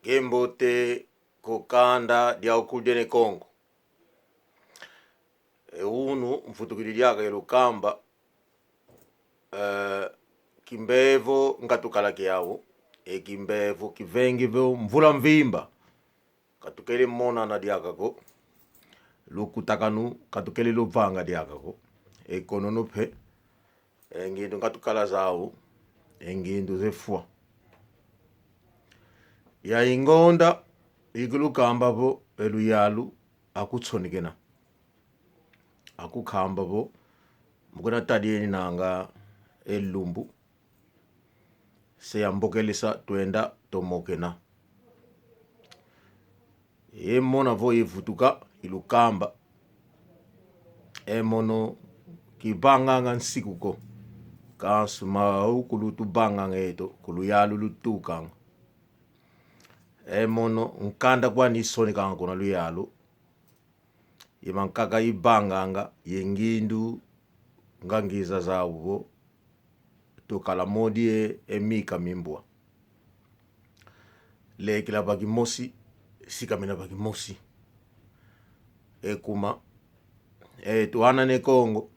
Gembote kokanda dia okudene Kongo. Unu mfutukiliaka ilukamba kimbevo ngatukala kiawo kimbevo kivengi vo mvula mvimba katukeli mona na diakako lukutakanu katukeli luvanga diakako konono pe ngindu ngatukala zawo ngindu zefua ya ingonda igulukamba vo eluyalu akutsonikena akukamba vo mukuna tadieni nanga elumbu seyambokelisa twenda tomokena mona vo ivutuka ilukamba mono kibanganga nsikuko kasuma ukulutu banganga eto kuluyalu lutukanga mono nkanda kwani isonikanga kona luyalu imankaka ibanganga yengindu ngangiza zawo tukala modi emika mimbwa lekila bagimosi sikamina bagimosi kuma tuana ne Kongo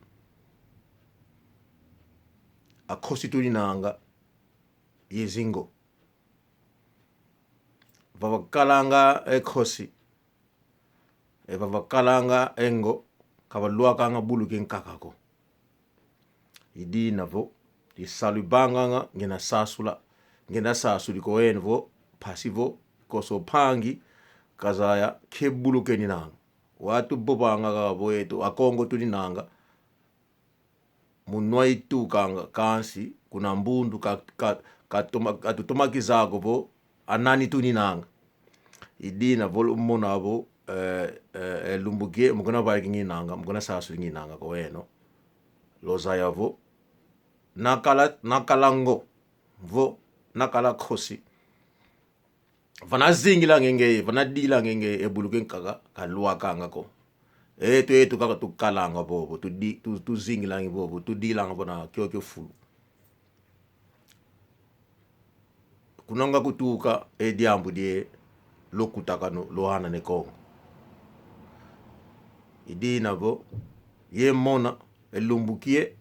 akosi tulinanga yezingo vavakalanga ekosi vavakalanga engo kabaluakanga buluke nkakako idi navo disalubanganga ngena sasuli ko envo pasivo koso pangi kazaya kebuluke ninanga watu bobanga gabo eto akongo tulinanga munwa itukanga kansi kuna mbundu katutomakizago vo anani tuninanga idina vol monabo lumbugie mugona baigi nanga mugona sasu nginanga ko eno lozaya vo nakalango vo nakala khosi vana zingila ngenge vana dila ngenge ebuluke nkaga kalwa kanga ko eto kaka tukalanga bobo tu zingila ngi bobo tu dila ngabona kyo fulu kunanga kutuka diambu die lokutakano lohana ne Kongo idina vo mona elumbukie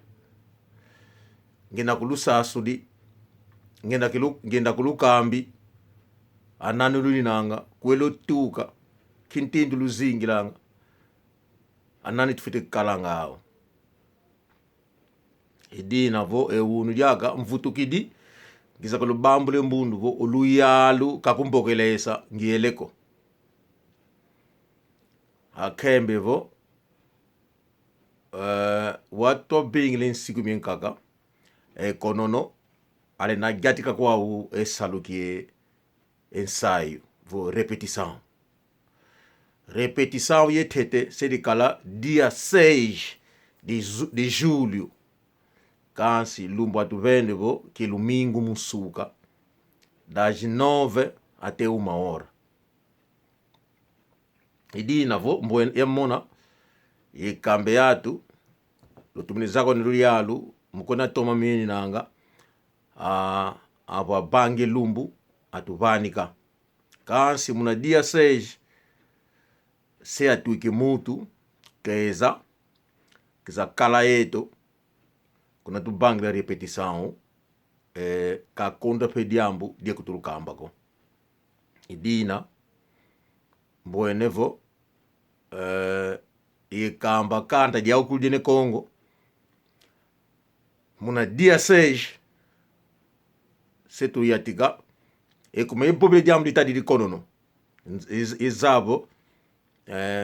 ngena kulusa sudi ngenda kulukambi ananu lulinanga kwelo tuka kintindu luzingilanga anani tufite kalanga awo idina vo unu lyaka mvutukidi giza kulubambule mbundu vo uluyalu kakumbokelesa ngieleko akembe vo wato bingle nsiku minkaka konono ale na gatika kwa u esalukie ensayo vo repetition yetete sedikala dia 6 de julho kansi lumbu atuvende vo kilumingu musuka das 9 até 1 hora idina vo mbwen yemona ikambe yatu lutuminizako niluyalu mukona toma mini nanga abo bange lumbu atuvanika kansi muna dia 6 se atuike mutu keza kala eto kuna tu bange la repetição ka konda pe diambu dia kutulukambako idina mboenevo ikamba kanta dia okudine Kongo muna dia 6 setu yatika kuma ibobe diambu ditadi di konono izabo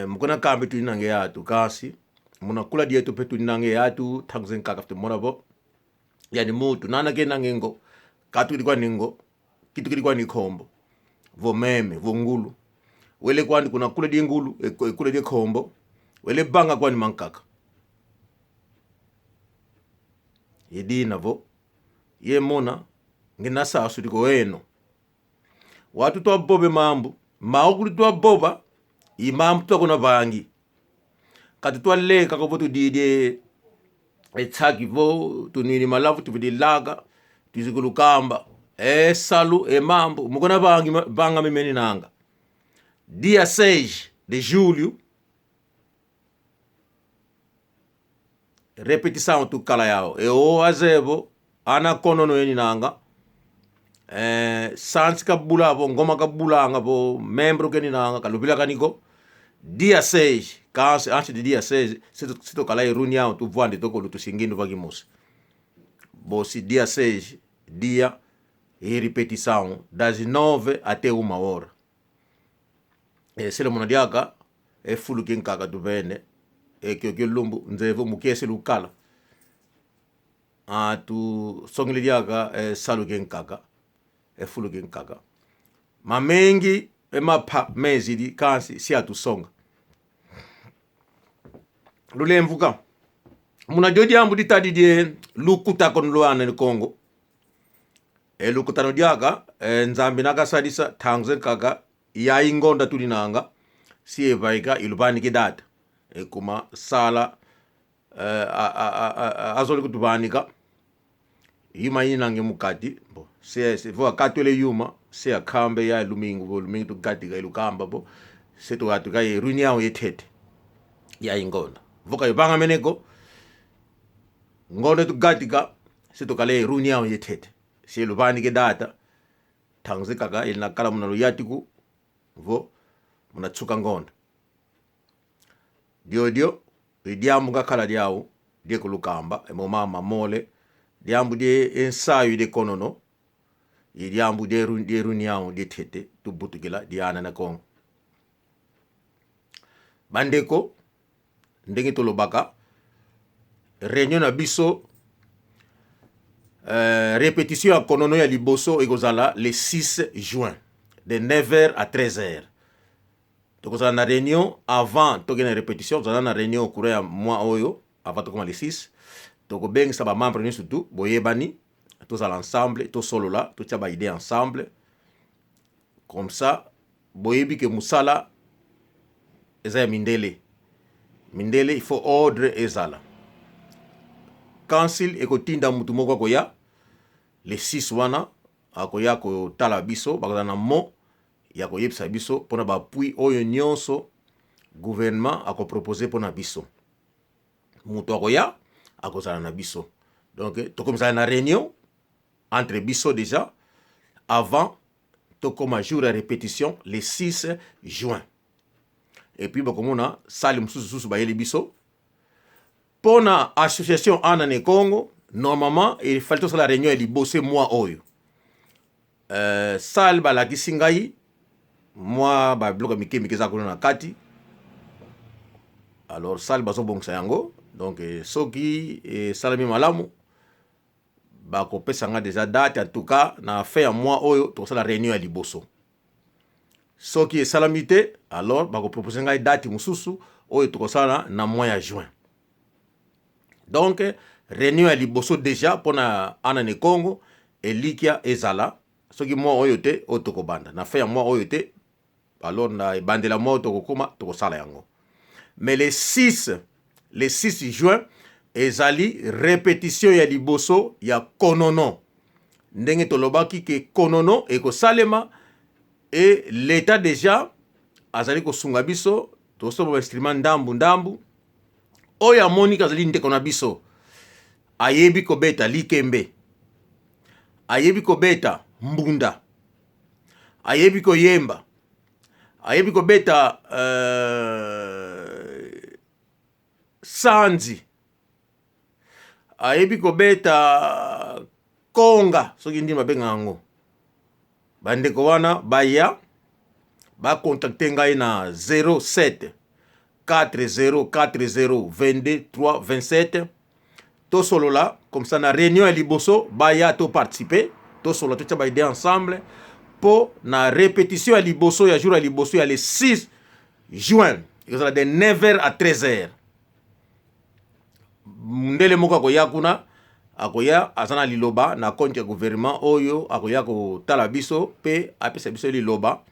mukona kambe tulinange yatu kasi muna kula dietu petu nange yatu tangzen kakafte mona bo yani mutu nana ke nangengo katu kwa ningo kitu kwa nikombo vo meme vo ngulu wele kwani kuna kula di ngulu kula di kombo wele banga kwani mankaka idina vo mona ngina sasu diko eno watu to bobe mambu maokuli to boba imam to kuna vangi kati twaleka ko votu dide etsaki vo tunini malavu tuvidi laga tuzikulukamba salu mambo mukona banga mimeni nanga dia 6 de julho repetição tu kala yao o azebo ana konono yeni nanga sans ka bula bo ngoma ka bulanga bo membro keni nanga kalubila kaniko dia 6 antes de dia 6 se to kala reunião tu voande to ko tu singindo vagimus bo si dia 6 dia e repetição das 9 até 1 hora se le monadiaka fulu ken kaka tu bene que lumbu nzevo mukese lukala tu songili diaka salu ken kaka fulu ken kaka mamengi mapa mezi di kansi si atu songa lule mvuka muna jodi ambu ditadi die lukuta kon luana ni Kongo lukuta no diaka nzambi naka sadisa tangzen kaka ya ingonda tulinanga si evaika ilubani kidata kuma sala azoli kutubanika yuma yinange mukati bo se vo katole yuma se akambe ya lumingu tu gati ga ilukamba bo se to atu ga runyao yetete ya ingonda voka yobanga meneko ngone tu gati ga se to kale runyao yetete se lubani ke data tangzika ga ilna kala munalo yatiku vo munatsuka ngonda dio diambu nga kala diao die kulukamba mama mole diambu die ensayo de konono diambu de runiao de tete tu butugila diana na Kongo bandeko ndenge to lobaka réunion na biso répétition ya konono ya liboso ekozala le 6 juin de 9h à 13h. Donc on a une réunion avant toke na répétition, on a une réunion au cours ya mois oyo avant tokoma le 6. Donc ben ça ba membre ni surtout boyebani tous à l'ensemble, tous solo là, tous ba idée ensemble. Comme ça boyebi que musala eza mindele. Mindele il faut ordre ezala. Council ekotinda mutu moko koya le 6 wana akoya ko tala biso bakana na mo ya koyebisa biso pona ba appui oyo nyonso gouvernement ako proposer pona biso mutu akoya akozala na biso donc tokomisa na réunion entre biso déjà avant tokoma jour à répétition le 6 juin et puis bakomona sali mususu bayeli biso pona association Anane Congo normalement il fallait que la réunion elle bosse moi oyo sal balakisi ngai moi ba bloka mike za kuna na kati alors sal bazo bongsa yango donc soki salami malamu ba ko pesa nga déjà date en tout cas na fait en mois oyo to sala réunion ya liboso soki salamité alors ba ko proposer ngai date mususu oyo to sala na mois ya juin donc réunion ya liboso déjà pona Anane Congo elikia ezala soki mois oyo te otoko banda na fait en mois oyo te alors na bandela mois tokokoma tokosala yango mais le 6 juin ezali répétition ya liboso ya konono ndenge tolobaki ke konono ekosalema et l'état déjà azali kosunga biso tosoba instrument ndambu oyo amoni azali ndeko na biso ayebi kobeta likembe ayebi kobeta mbunda ayebi koyemba ayebi kobeta sanzi ayebi kobeta konga soki ndi mabenga yango bandeko wana baya bakontakte ngai na 07 40 40 22 3 27 to solo là comme ça na réunion ya liboso baya to participer to solo to taba idée ensemble po na répétition ya liboso ya jour ya liboso ya le 6 juin ezala de 9h à 13h ndele moko akoya kuna akoya azana liloba na compte ya gouvernement oyo akoya ko tala biso pe apesa biso liloba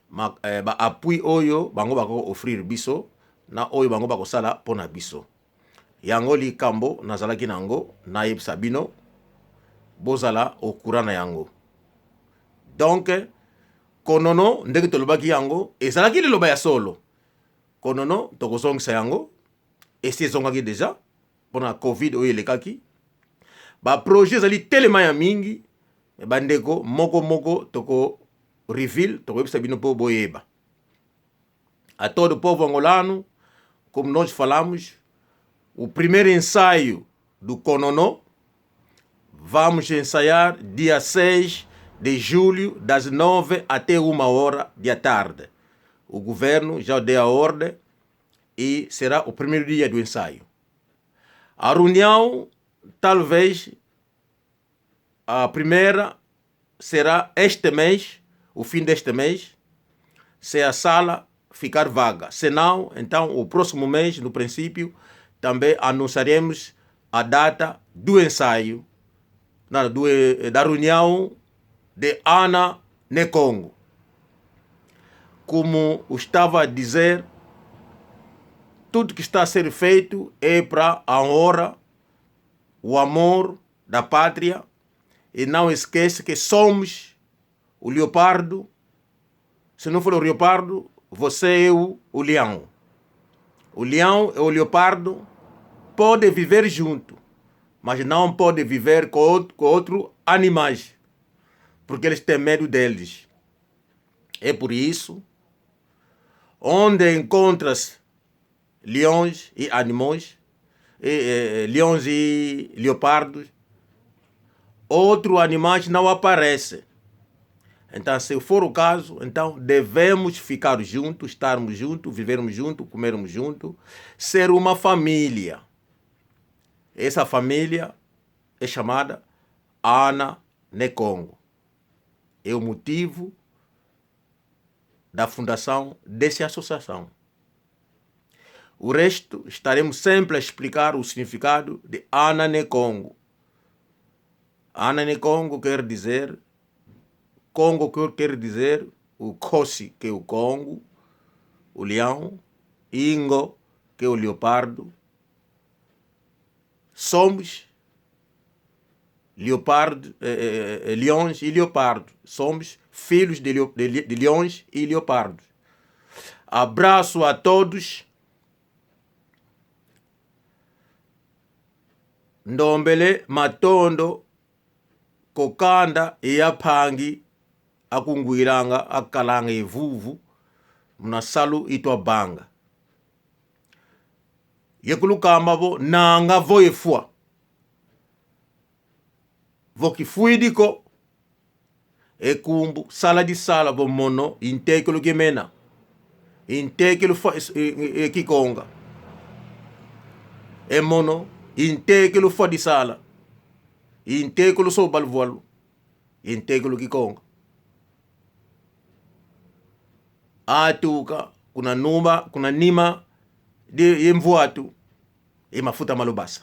ba appui oyo bango bako offrir biso na oyo bango bako sala pona biso yango likambo nazalaki nango na yebisa bino bozala okura na yango Donc konono ndenge tolobaki yango ezalaki liloba ya solo konono tokozongisa yango esi ezongaki deja mpona covid oyo elekaki baprojet ezali telema ya mingi bandeko moko toko reveal tokoyebisa bino mpo boyeba. A todo o povo angolano, como nós falamos, o primeiro ensaio do Konono vamos ensaiar dia 6 de julho, das 9 até 1h da tarde. O governo já deu a ordem e será o primeiro dia do ensaio. A reunião, talvez, a primeira será este mês, o fim deste mês, se a sala ficar vaga. Se não, então o próximo mês, no princípio, também anunciaremos a data do ensaio, da reunião de Ana Nekongo. Como eu estava a dizer, tudo que está a ser feito é para a honra, o amor da pátria, e não esqueça que somos o leopardo. Se não for o leopardo, você é o leão. O leão e o leopardo podem viver junto, mas não podem viver com outros animais, porque eles têm medo deles. É por isso, onde encontras leões e animais, leões e leopardos, outros animais não aparecem. Então, se for o caso, então devemos ficar juntos, estarmos juntos, vivermos juntos, comermos juntos, ser uma família. Essa família é chamada Ana Nekongo. É o motivo da fundação dessa associação. O resto, estaremos sempre a explicar o significado de Ana Nekongo. Ana Nekongo quer dizer Congo, quer dizer o Kosi, que é o Congo, o leão, Ingo, que é o leopardo. Somos leões e leopardos. Somos filhos de leões e leopardos. Abraço a todos. Ndombele matondo kokanda yapangi akungwiranga akalanga evuvu munasalu itwa banga yekulukamba bo nanga voyefua vokifuidiko ekumbu sala di sala bo mono intekelo gemena intekelo kikonga e mono intekelo fo di sala intekelo so balvoalu intekelo kikonga atuka kuna nima de yemvuatu e mafuta malobasa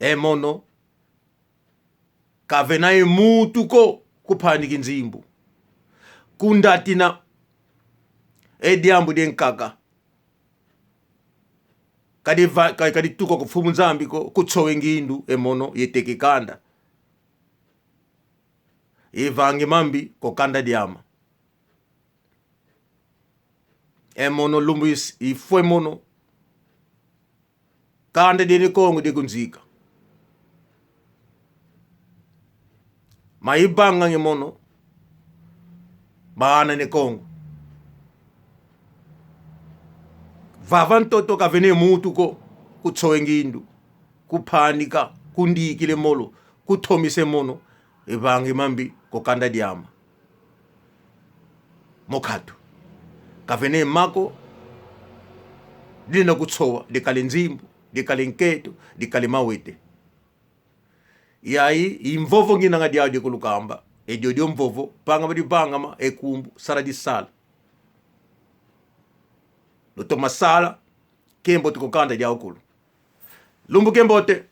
e mono kavena e mutuko kuphandika inzimbu kundatina e diambu denkaka kadi tuko kufumu nzambi ko kutsowe ngindu e mono yetekekanda ivange mambi kokanda diama e mono lumbu ifue mono kanda dene kongo de kunzika maibanga nge mono baana ne kongo vavantoto kavene mutu ko kutsowe ngindu kuphanika kundikile molo kuthomise mono ivange mambi kokanda diama mokhato kavene mako dina kutsowa dikale nzimbu dikale nketo dikale mawete yayi imvovo nginanga diawo dikulukamba edio mvovo panga badi bangama ekumbu sara di sala lutoma sala kembo tukokanda diawo kulu lumbu kembote